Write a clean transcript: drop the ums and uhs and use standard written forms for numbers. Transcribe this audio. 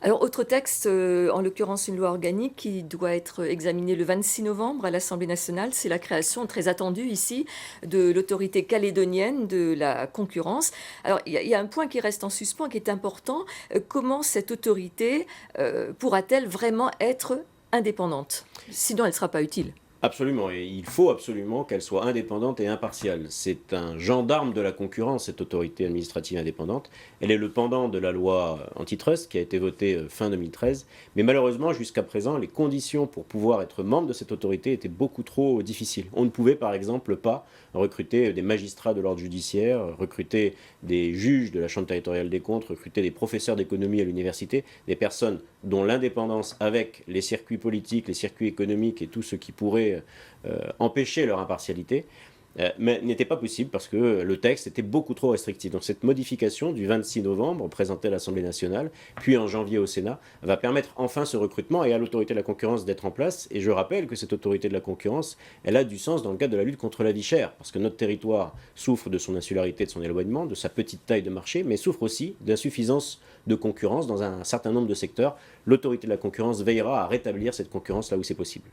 Alors, autre texte, en l'occurrence une loi organique qui doit être examinée le 26 novembre à l'Assemblée nationale, c'est la création très attendue ici de l'autorité calédonienne de la concurrence. Alors il y a un point qui reste en suspens, qui est important, comment cette autorité, pourra-t-elle vraiment être indépendante? Sinon elle ne sera pas utile. Absolument, et il faut absolument qu'elle soit indépendante et impartiale. C'est un gendarme de la concurrence, cette autorité administrative indépendante. Elle est le pendant de la loi antitrust qui a été votée fin 2013. Mais malheureusement, jusqu'à présent, les conditions pour pouvoir être membre de cette autorité étaient beaucoup trop difficiles. On ne pouvait par exemple pas recruter des magistrats de l'ordre judiciaire, recruter des juges de la Chambre territoriale des comptes, recruter des professeurs d'économie à l'université, des personnes dont l'indépendance avec les circuits politiques, les circuits économiques et tout ce qui pourrait empêcher leur impartialité, mais n'était pas possible parce que le texte était beaucoup trop restrictif. Donc cette modification du 26 novembre, présentée à l'Assemblée nationale, puis en janvier au Sénat, va permettre enfin ce recrutement et à l'autorité de la concurrence d'être en place. Et je rappelle que cette autorité de la concurrence, elle a du sens dans le cadre de la lutte contre la vie chère, parce que notre territoire souffre de son insularité, de son éloignement, de sa petite taille de marché, mais souffre aussi d'insuffisance de concurrence dans un certain nombre de secteurs. L'autorité de la concurrence veillera à rétablir cette concurrence là où c'est possible.